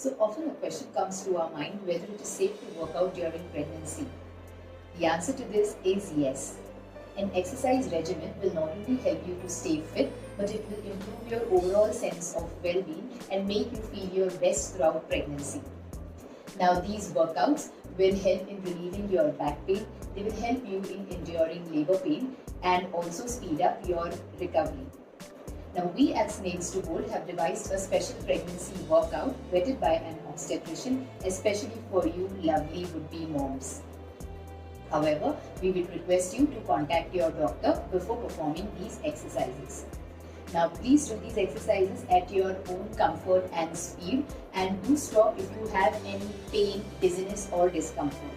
So often a question comes to our mind whether it is safe to work out during pregnancy. The answer to this is yes. An exercise regimen will not only help you to stay fit, but it will improve your overall sense of well-being and make you feel your best throughout pregnancy. Now these workouts will help in relieving your back pain, they will help you in enduring labor pain and also speed up your recovery. Now we at Snails to Hold have devised a special pregnancy workout vetted by an obstetrician, especially for you lovely would-be moms. However, we will request you to contact your doctor before performing these exercises. Now please do these exercises at your own comfort and speed, and do stop if you have any pain, dizziness or discomfort.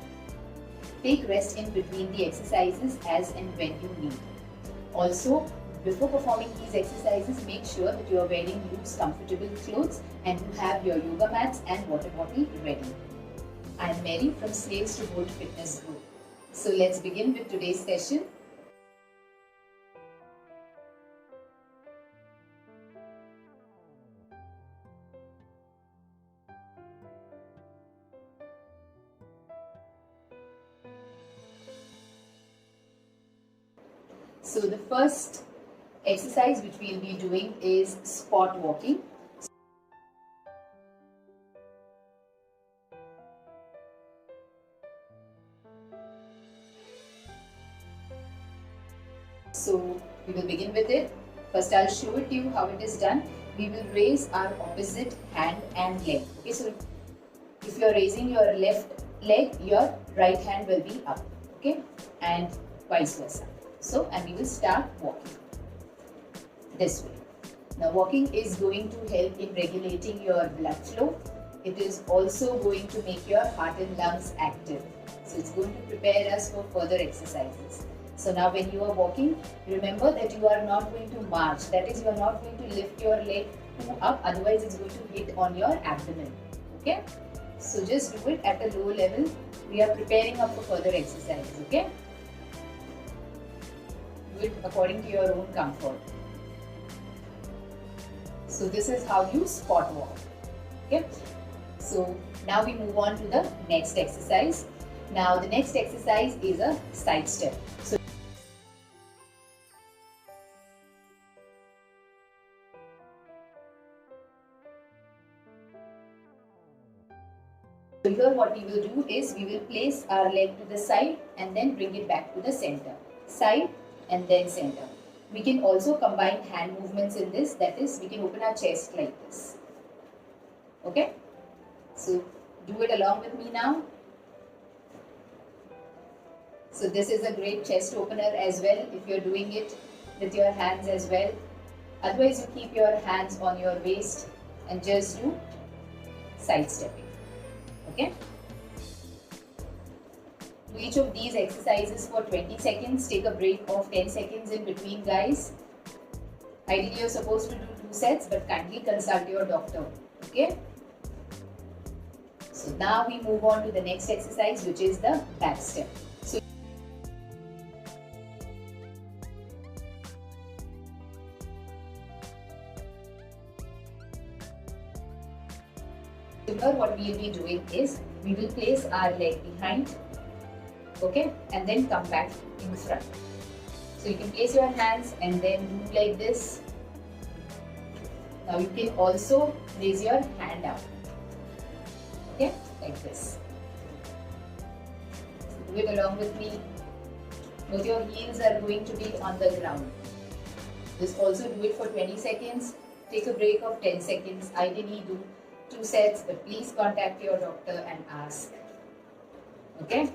Take rest in between the exercises as and when you need. Also, before performing these exercises, make sure that you are wearing loose, comfortable clothes and you have your yoga mats and water bottle ready. I am Mary from Snails to Hold Fitness Group. So let's begin with today's session. So the first exercise which we will be doing is spot walking. So we will begin with it. First I'll show it to you how it is done. We will raise our opposite hand and leg. Okay, so if you are raising your left leg, your right hand will be up. Okay, and vice versa. So, and we will start walking this way. Now walking is going to help in regulating your blood flow. It is also going to make your heart and lungs active. So it's going to prepare us for further exercises. So now when you are walking, remember that you are not going to march. That is, you are not going to lift your leg too up, otherwise it's going to hit on your abdomen. Okay? So just do it at a low level. We are preparing up for further exercises. Okay? Do it according to your own comfort. So this is how you spot walk. Okay? So now we move on to the next exercise. Now the next exercise is a side step. So here what we will do is we will place our leg to the side and then bring it back to the center. Side and then center. We can also combine hand movements in this, that is, we can open our chest like this. Okay? So do it along with me now. So this is a great chest opener as well if you are doing it with your hands as well. Otherwise you keep your hands on your waist and just do side stepping. Okay? Do each of these exercises for 20 seconds. Take a break of 10 seconds in between, guys. Ideally, you're supposed to do 2 sets, but kindly consult your doctor. Okay? So now we move on to the next exercise, which is the back step. So here what we will be doing is we will place our leg behind, okay, and then come back in front. So you can place your hands and then do like this. Now you can also raise your hand up, okay, like this. So do it along with me. Both your heels are going to be on the ground. Just also do it for 20 seconds. Take a break of 10 seconds. Ideally do 2 sets, but please contact your doctor and ask. Okay?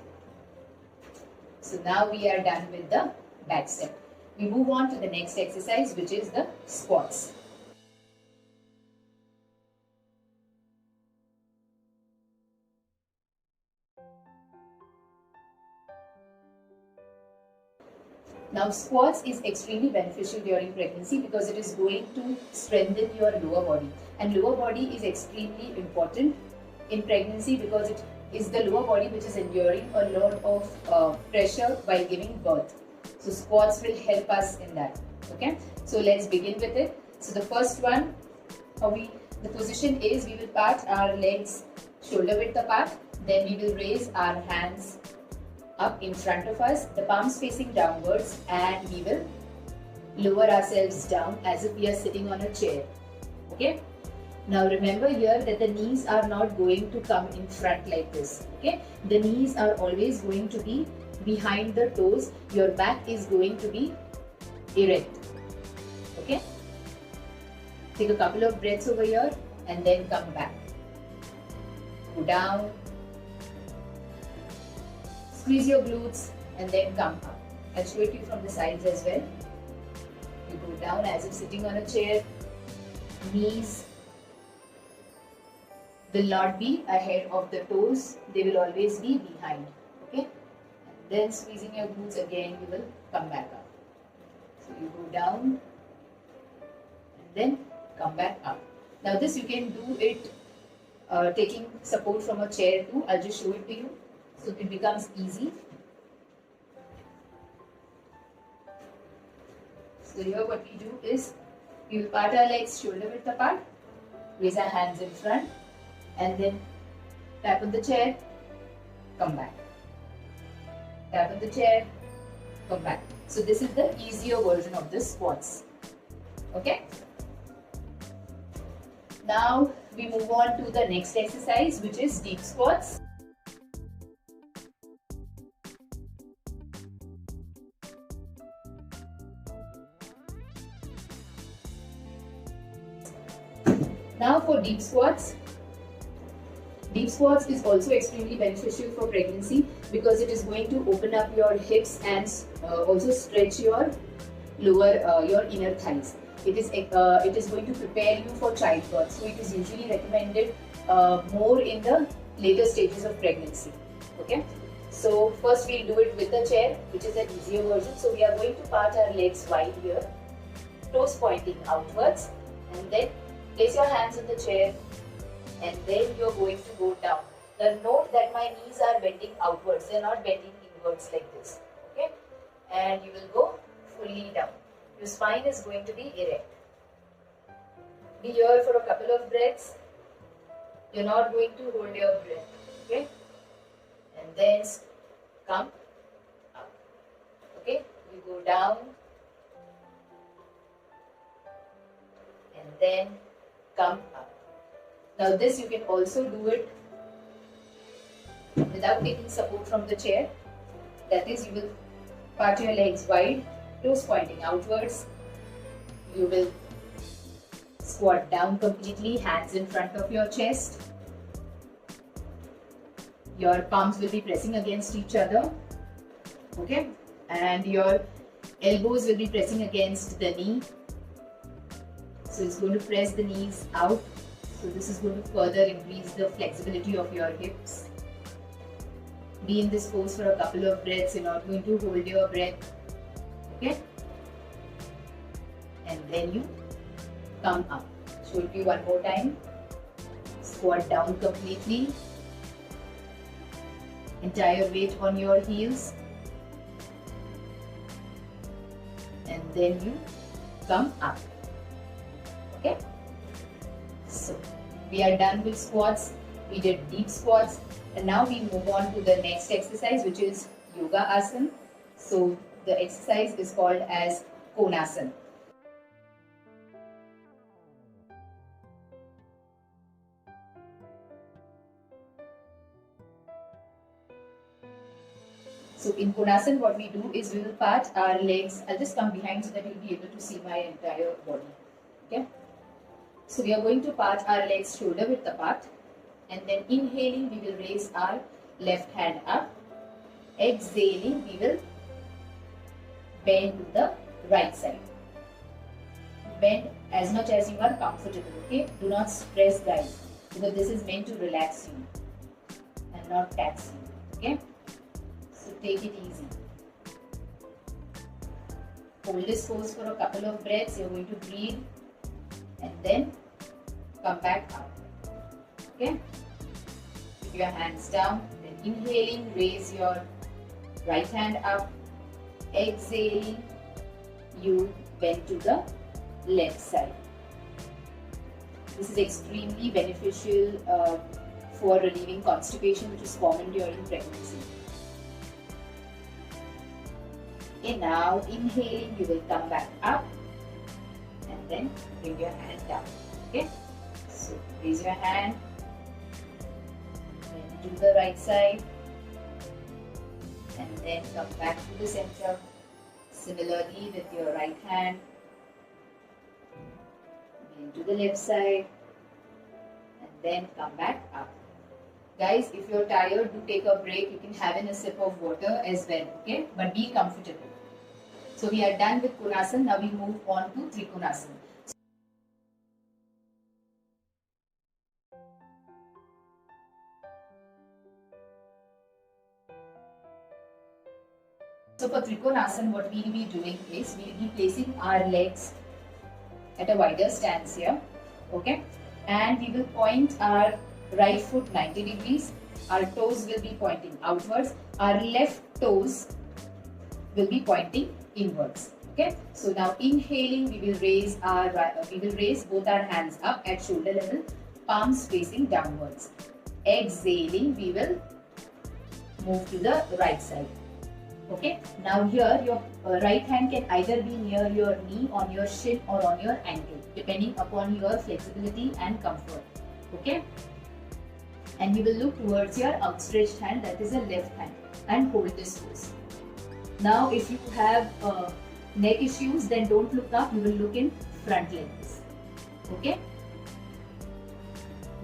So now we are done with the back step. We move on to the next exercise, which is the squats. Now squats is extremely beneficial during pregnancy because it is going to strengthen your lower body, and lower body is extremely important in pregnancy because it is the lower body which is enduring a lot of pressure while giving birth. So squats will help us in that. Okay, so let's begin with it. So the first one, how we The position is we will part our legs shoulder width apart, then we will raise our hands up in front of us, the palms facing downwards, and we will lower ourselves down as if we are sitting on a chair. Okay? Now remember here that the knees are not going to come in front like this. Okay? The knees are always going to be behind the toes. Your back is going to be erect. Okay? Take a couple of breaths over here and then come back. Go down. Squeeze your glutes and then come up. I'll show it to you from the sides as well. You go down as if sitting on a chair. Knees will not be ahead of the toes. They will always be behind. Okay? And then squeezing your glutes again, you will come back up. So you go down and then come back up. Now this you can do it taking support from a chair too. I'll just show it to you so it becomes easy. So here what we do is we will part our legs shoulder width apart, raise our hands in front and then tap on the chair, come back. Tap on the chair, come back. So this is the easier version of the squats. Okay? Now we move on to the next exercise, which is deep squats. Now for deep squats. Deep squats is also extremely beneficial for pregnancy because it is going to open up your hips and also stretch your your inner thighs. It is going to prepare you for childbirth. So it is usually recommended more in the later stages of pregnancy. Okay. So first we'll do it with the chair, which is an easier version. So we are going to part our legs wide here, toes pointing outwards, and then place your hands on the chair, and then you're going to go down. Now note that my knees are bending outwards, they're not bending inwards like this. Okay? And you will go fully down. Your spine is going to be erect. Be here for a couple of breaths. You're not going to hold your breath. Okay? And then come up. Okay? You go down. And then come up. Now this you can also do it without taking support from the chair. That is, you will part your legs wide, toes pointing outwards. You will squat down completely, hands in front of your chest. Your palms will be pressing against each other. Okay? And your elbows will be pressing against the knee. So it's going to press the knees out. So this is going to further increase the flexibility of your hips. Be in this pose for a couple of breaths. You're not going to hold your breath. Okay? And then you come up. Show it to you one more time. Squat down completely. Entire weight on your heels. And then you come up. Okay? So we are done with squats. We did deep squats. And now we move on to the next exercise, which is Yoga Asana. So the exercise is called as Konasana. So in Konasana, what we do is we will part our legs. I'll just come behind so that you'll be able to see my entire body. Okay? So we are going to part our legs shoulder width apart. And then inhaling, we will raise our left hand up. Exhaling, we will bend to the right side. Bend as much as you are comfortable. Okay? Do not stress, guys, because this is meant to relax you and not tax you. Okay? So take it easy. Hold this pose for a couple of breaths. You're going to breathe and then come back up. Okay? Keep your hands down. Then inhaling, raise your right hand up. Exhaling, you bend to the left side. This is extremely beneficial for relieving constipation, which is common during pregnancy. Okay, now inhaling, you will come back up and then bring your hand down. Okay, so raise your hand, then do the right side, and then come back to the center. Similarly with your right hand, then to the left side, and then come back up. Guys, if you're tired, do take a break. You can have a sip of water as well, okay? But be comfortable. So we are done with Konasana. Now we move on to Trikonasana. So for Trikonasana, what we will be doing is we will be placing our legs at a wider stance here, okay? And we will point our right foot 90 degrees. Our toes will be pointing outwards. Our left toes will be pointing inwards. Okay. So now inhaling, we will raise both our hands up at shoulder level, palms facing downwards. Exhaling, we will move to the right side. Okay. Now here your right hand can either be near your knee, on your shin, or on your ankle, depending upon your flexibility and comfort. Okay. And you will look towards your outstretched hand, that is a left hand, and hold this pose. Now if you have neck issues, then don't look up, you will look in front like this. Okay?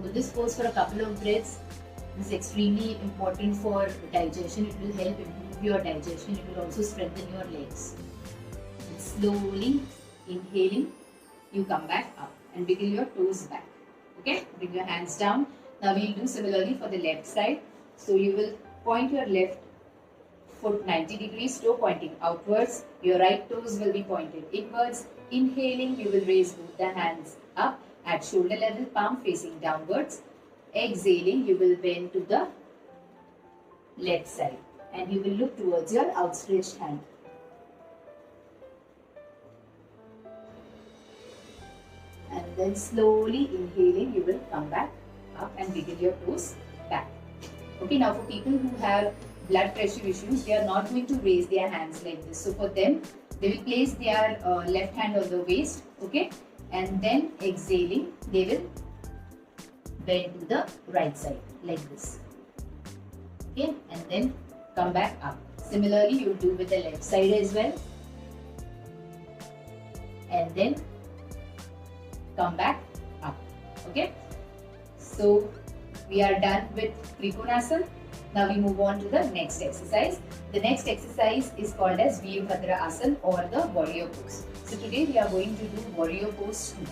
Hold this pose for a couple of breaths. This is extremely important for digestion. It will help improve your digestion. It will also strengthen your legs. And slowly inhaling, you come back up and wiggle your toes back. Okay? Bring your hands down. Now we will do similarly for the left side. So you will point your left foot 90 degrees, toe pointing outwards. Your right toes will be pointed inwards. Inhaling, you will raise both the hands up at shoulder level, palm facing downwards. Exhaling, you will bend to the left side and you will look towards your outstretched hand. And then slowly inhaling, you will come back up and wiggle your toes back. Okay, now for people who have blood pressure issues, they are not going to raise their hands like this. So for them, they will place their left hand on the waist, okay, and then exhaling, they will bend to the right side like this, okay, and then come back up. Similarly, you will do with the left side as well, and then come back up. Okay, so we are done with Trikonasana. Now we move on to the next exercise. The next exercise is called as Virabhadra Asana or the warrior pose. So today we are going to do warrior pose 2.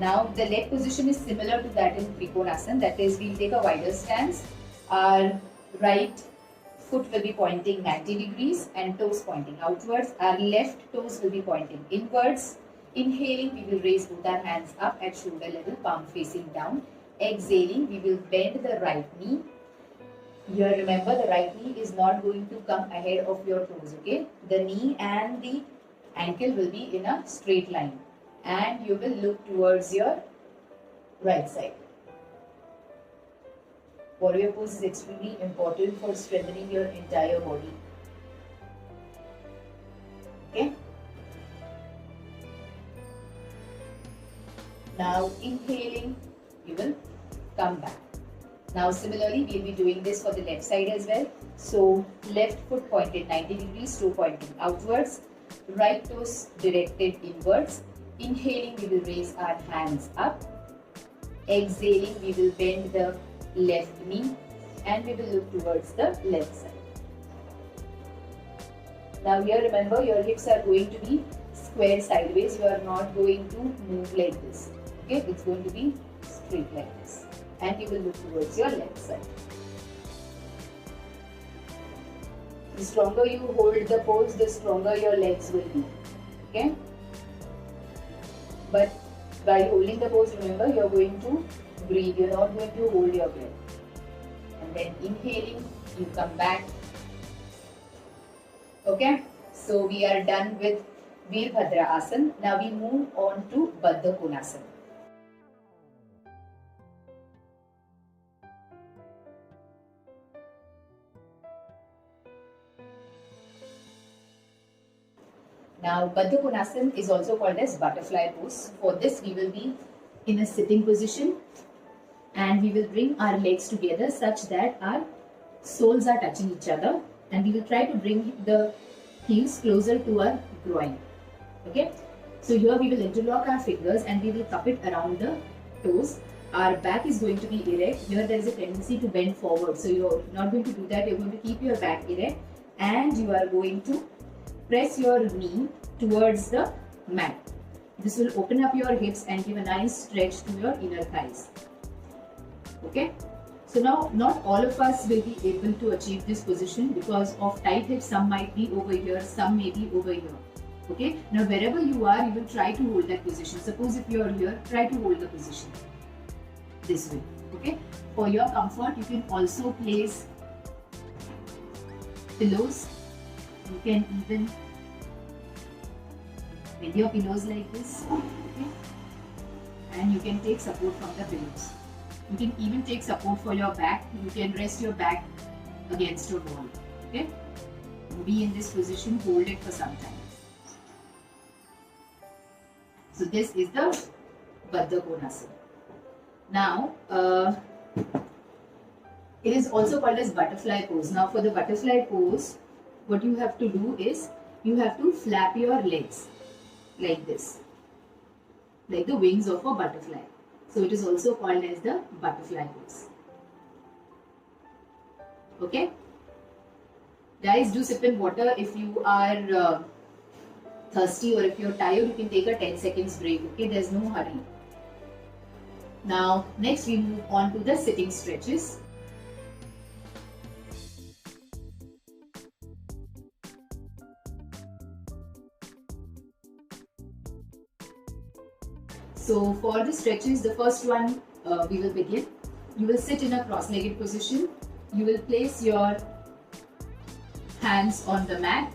Now the leg position is similar to that in Trikonasana, that is we will take a wider stance. Our right foot will be pointing 90 degrees and toes pointing outwards. Our left toes will be pointing inwards. Inhaling, we will raise both our hands up at shoulder level, palm facing down. Exhaling, we will bend the right knee. Here remember, the right knee is not going to come ahead of your toes, okay? The knee and the ankle will be in a straight line. And you will look towards your right side. Warrior pose is extremely important for strengthening your entire body. Okay. Now inhaling, you will come back. Now similarly, we will be doing this for the left side as well. So left foot pointed 90 degrees, toe pointing outwards. Right toes directed inwards. Inhaling, we will raise our hands up. Exhaling, we will bend the left knee and we will look towards the left side. Now here remember, your hips are going to be square sideways. You are not going to move like this. Okay, it's going to be straight like this. And you will look towards your left side. The stronger you hold the pose, the stronger your legs will be. Okay? But by holding the pose, remember, you are going to breathe. You are not going to hold your breath. and then inhaling, you come back. Okay, so we are done with Veerbhadra Asana. Now we move on to Baddha Konasana. Now, Baddha Konasana is also called as butterfly pose. For this, we will be in a sitting position and we will bring our legs together such that our soles are touching each other, and we will try to bring the heels closer to our groin. Okay, so here we will interlock our fingers and we will cup it around the toes. Our back is going to be erect. Here there is a tendency to bend forward, so you're not going to do that. You're going to keep your back erect and you are going to press your knee towards the mat. This will open up your hips and give a nice stretch to your inner thighs. Okay, so now not all of us will be able to achieve this position because of tight hips. Some might be over here, some may be over here. Okay, now wherever you are, you will try to hold that position. Suppose if you are here, try to hold the position this way. Okay, for your comfort, you can also place pillows. You can even bend your pillows like this, okay? And you can take support from the pillows. You can even take support for your back. You can rest your back against your wall, okay? Be in this position, hold it for some time. So this is the Baddha Konasana. Now, it is also called as butterfly pose. Now for the butterfly pose, what you have to do is, you have to flap your legs like this, like the wings of a butterfly. So it is also called as the butterfly pose. Okay? Guys, do sip in water. If you are thirsty or if you're tired, you can take a 10 seconds break. Okay, there's no hurry. Now, next we move on to the sitting stretches. So for the stretches, the first one we will begin. You will sit in a cross-legged position. You will place your hands on the mat.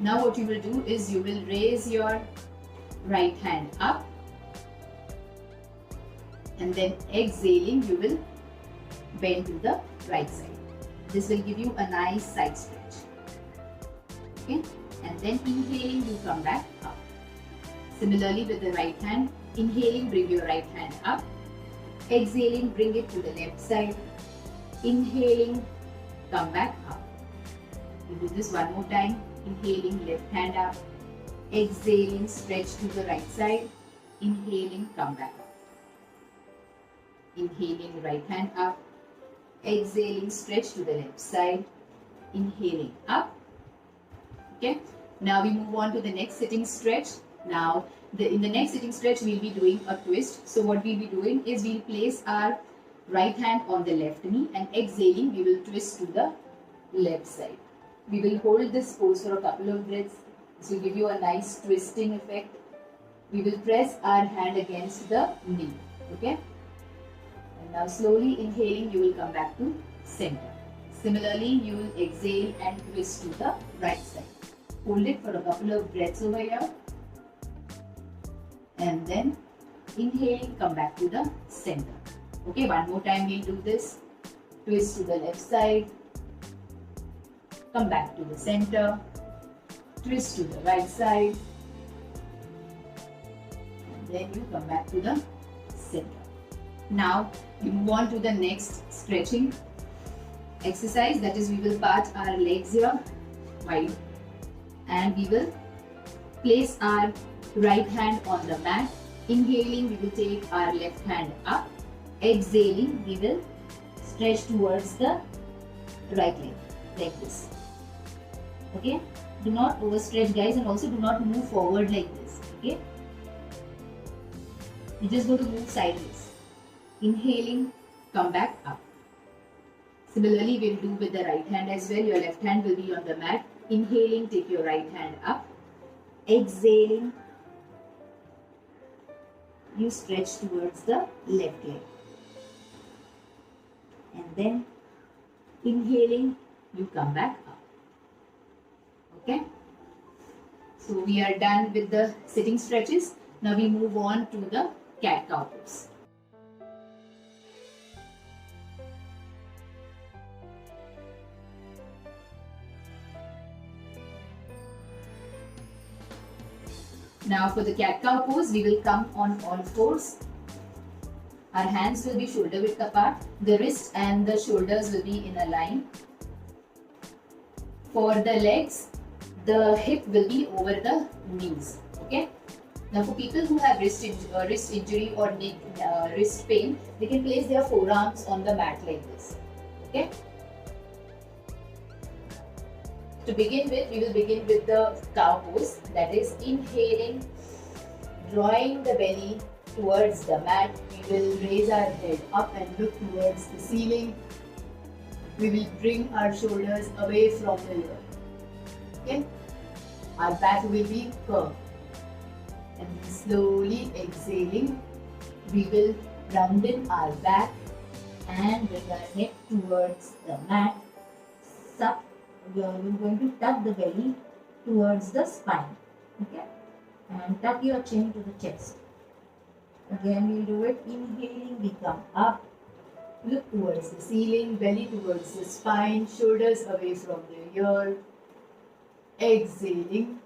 Now what you will do is, you will raise your right hand up, and then exhaling, you will bend to the right side. This will give you a nice side stretch. Okay, and then inhaling, you come back up. Similarly with the right hand, inhaling, bring your right hand up. Exhaling, bring it to the left side. Inhaling, come back up. You do this one more time. Inhaling, left hand up. Exhaling, stretch to the right side. Inhaling, come back up. Inhaling, right hand up. Exhaling, stretch to the left side. Inhaling, up. Okay. Now we move on to the next sitting stretch. Now, in the next sitting stretch, we'll be doing a twist. So what we'll be doing is, we'll place our right hand on the left knee, and exhaling, we will twist to the left side. We will hold this pose for a couple of breaths. This will give you a nice twisting effect. We will press our hand against the knee. Okay? And now slowly inhaling, you will come back to center. Similarly, you will exhale and twist to the right side. Hold it for a couple of breaths over here. And then inhaling, come back to the center. Okay, one more time we'll do this. Twist to the left side. Come back to the center. Twist to the right side. And then you come back to the center. Now we move on to the next stretching exercise. That is, we will part our legs here wide, and we will place our right hand on the mat. Inhaling, we will take our left hand up. Exhaling, we will stretch towards the right leg like this. Okay, do not overstretch, guys, and also do not move forward like this. Okay, you just go to move sideways. Inhaling, come back up. Similarly, we'll do with the right hand as well. Your left hand will be on the mat. Inhaling, take your right hand up. Exhaling, you stretch towards the left leg. And then Inhaling, you come back up. Okay. So we are done with the sitting stretches. Now we move on to the cat-cow pose. Now for the cat-cow pose, we will come on all fours. Our hands will be shoulder width apart. The wrist and the shoulders will be in a line. For the legs, the hip will be over the knees. Okay. Now for people who have wrist injury or wrist pain, they can place their forearms on the mat like this. Okay. To begin with, we will begin with the cow pose. That is inhaling, drawing the belly towards the mat. We will raise our head up and look towards the ceiling. We will bring our shoulders away from the ear. Okay? Our back will be curved. And slowly exhaling, we will roundin our back and bring our neck towards the mat. Suck. We are going to tuck the belly towards the spine. Okay? And tuck your chin to the chest. Again, we'll do it. Inhaling, we come up. Look towards the ceiling, belly towards the spine, shoulders away from the ear. Exhaling,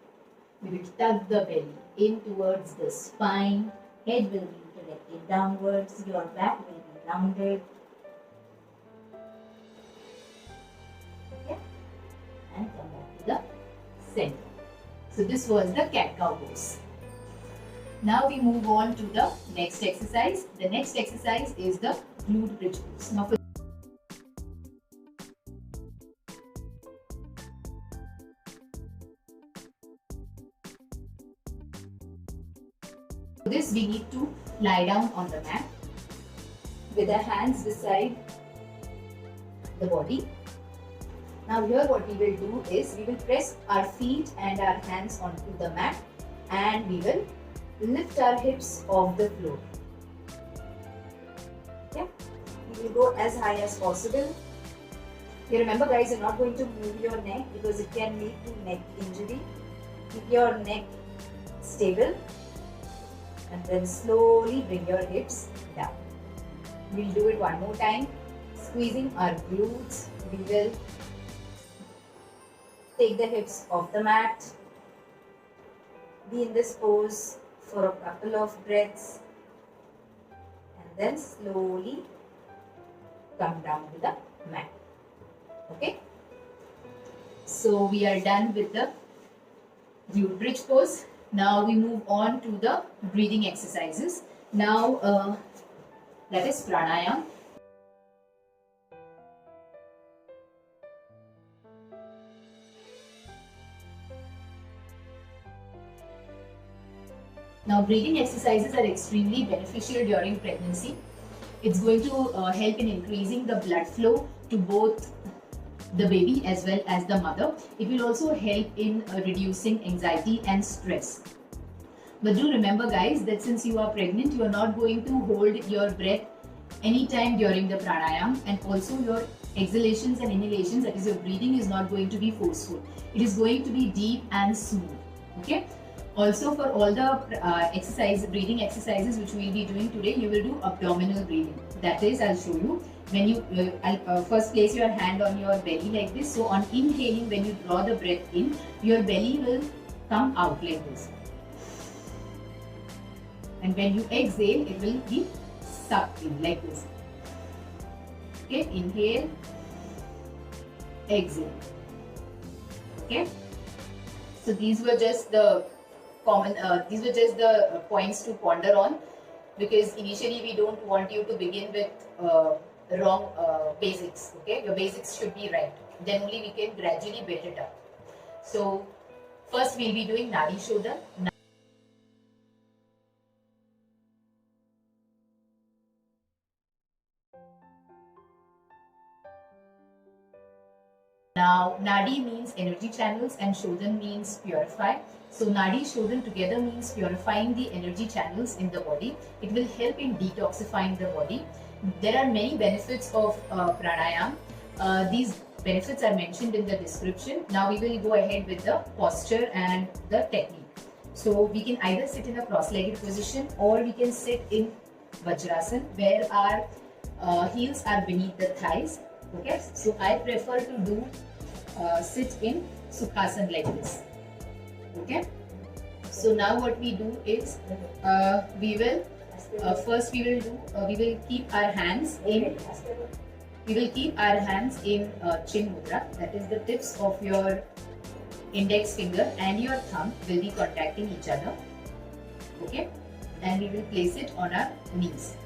we will tuck the belly in towards the spine. Head will be directed downwards. Your back will be rounded. Okay? And come back to the center. So this was the cat-cow pose. Now we move on to the next exercise. The next exercise is the glute bridge pose. Now for this, we need to lie down on the mat with our hands beside the body. Now here what we will do is we will press our feet and our hands onto the mat and we will lift our hips off the floor. Okay? We will go as high as possible. You remember guys, you're not going to move your neck because it can lead to neck injury. Keep your neck stable and then slowly bring your hips down. We'll do it one more time. Squeezing our glutes. We will take the hips off the mat. Be in this pose for a couple of breaths and then slowly come down to the mat. Okay? So we are done with the glute bridge pose. Now we move on to the breathing exercises. Now that is pranayama. Now breathing exercises are extremely beneficial during pregnancy. It's going to help in increasing the blood flow to both the baby as well as the mother. It will also help in reducing anxiety and stress. But do remember guys that since you are pregnant, you are not going to hold your breath anytime during the pranayama, and also your exhalations and inhalations, that is your breathing, is not going to be forceful. It is going to be deep and smooth. Okay? Also for all the breathing exercises which we will be doing today, you will do abdominal breathing. That is, I'll show you. When you first place your hand on your belly like this. So on inhaling, when you draw the breath in, your belly will come out like this. And when you exhale, it will be sucked in like this. Okay, inhale, exhale. Okay. So these were just the points to ponder on, because initially we don't want you to begin with wrong basics. Okay, your basics should be right. Then only we can gradually build it up. So first we'll be doing Nadi Shodhan. Now, Nadi means energy channels and Shodhan means purify. So, Nadi Shodhan together means purifying the energy channels in the body. It will help in detoxifying the body. There are many benefits of pranayama. These benefits are mentioned in the description. Now we will go ahead with the posture and the technique. So we can either sit in a cross-legged position or we can sit in Vajrasan where our heels are beneath the thighs. Okay, so I prefer to do sit in Sukhasan like this. Okay, so now what we do is we will first we will keep our hands in chin mudra. That is, the tips of your index finger and your thumb will be contacting each other. Okay, and we will place it on our knees.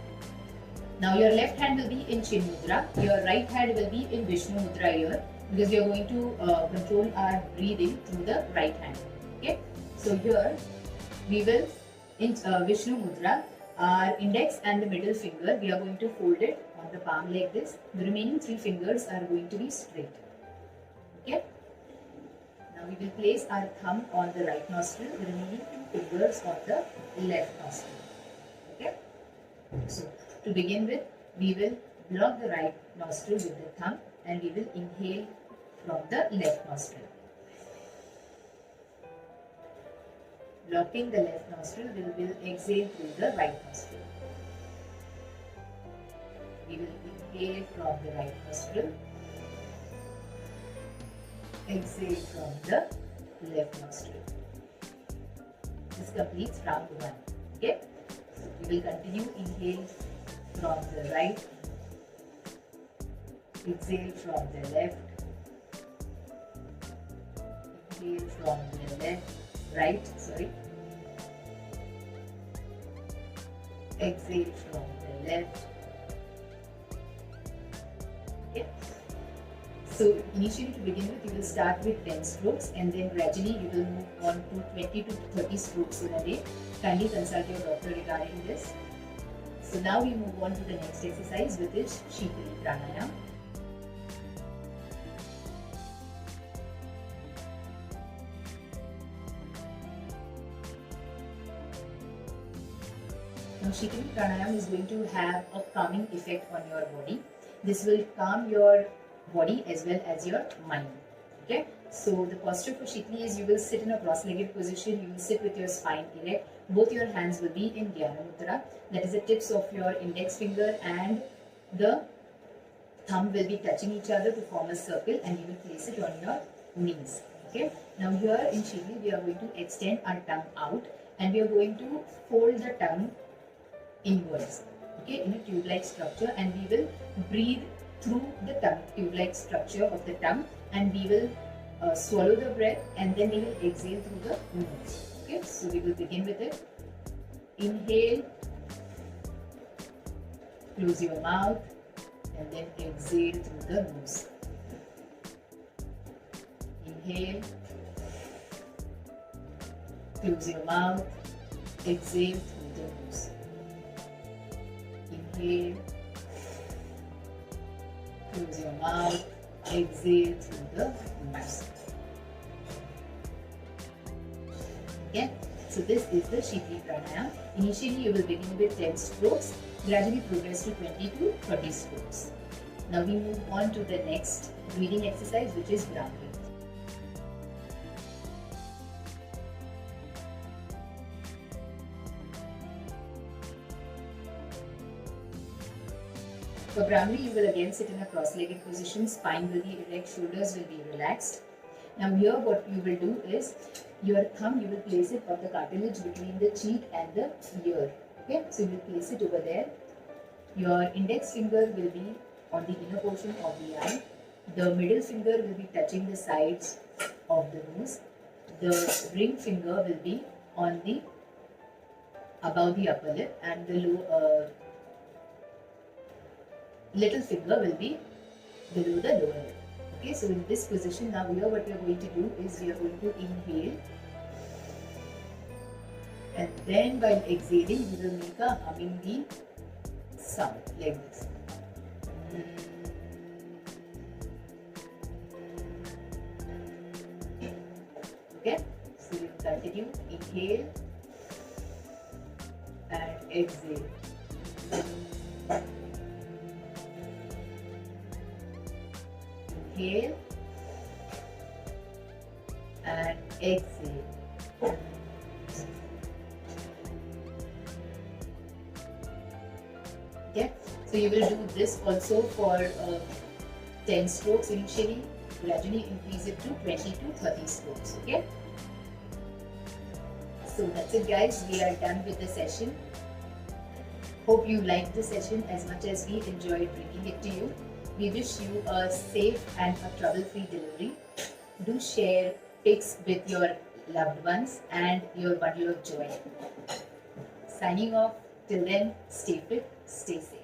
Now your left hand will be in chin mudra, your right hand will be in Vishnu mudra here, because we are going to control our breathing through the right hand. Okay, so here we will in Vishnu mudra, our index and the middle finger, we are going to fold it on the palm like this. The remaining 3 fingers are going to be straight. Okay, now we will place our thumb on the right nostril, the remaining 2 fingers on the left nostril. Okay, so to begin with, we will block the right nostril with the thumb and we will inhale from the left nostril. Blocking the left nostril, we will exhale through the right nostril. We will inhale from the right nostril, exhale from the left nostril. This completes round 1. Okay, so we will continue. Inhale from the right, exhale from the left, inhale from the right, exhale from the left. Okay. So initially, to begin with, you will start with 10 strokes and then gradually you will move on to 20 to 30 strokes in a day. Kindly consult your doctor regarding this. So now we move on to the next exercise, which is Shikali Pranayama. Now Shikali Pranayama is going to have a calming effect on your body. This will calm your body as well as your mind. Okay, so the posture for Shikali is you will sit in a cross-legged position. You will sit with your spine erect. Both your hands will be in Dhyana Mudra. That is, the tips of your index finger and the thumb will be touching each other to form a circle, and you will place it on your knees. Okay. Now here in Shikali, we are going to extend our tongue out and we are going to fold the tongue inwards. Okay, in a tube-like structure, and we will breathe through the tongue, tube-like structure of the tongue, and we will swallow the breath and then we will exhale through the nose. Okay, so we will begin with it. Inhale, close your mouth, and then exhale through the nose. Inhale, close your mouth, exhale through the nose. Inhale, close your mouth, exhale through the nose. Okay, so this is the Shikali Pranayama. Initially, you will begin with 10 strokes, gradually progress to 20 to 30 strokes. Now we move on to the next breathing exercise, which is Bhramari. For Bhramari, you will again sit in a cross-legged position, spine will be erect, shoulders will be relaxed. Now here what you will do is, your thumb you will place it on the cartilage between the cheek and the ear. Okay, so you will place it over there. Your index finger will be on the inner portion of the eye. The middle finger will be touching the sides of the nose. The ring finger will be on the above the upper lip, and the little finger will be below the lower lip. Okay, so in this position, now here what we are going to do is we are going to inhale, and then while exhaling we will make a humming the sound like this. Okay, so we will continue. Inhale and exhale. Inhale and exhale. Okay, so you will do this also for 10 strokes initially, gradually increase it to 20 to 30 strokes. Okay, so that's it guys, we are done with the session. Hope you liked the session as much as we enjoyed bringing it to you. We wish you a safe and a trouble-free delivery. Do share pics with your loved ones and your bundle of joy. Signing off, till then, stay fit, stay safe.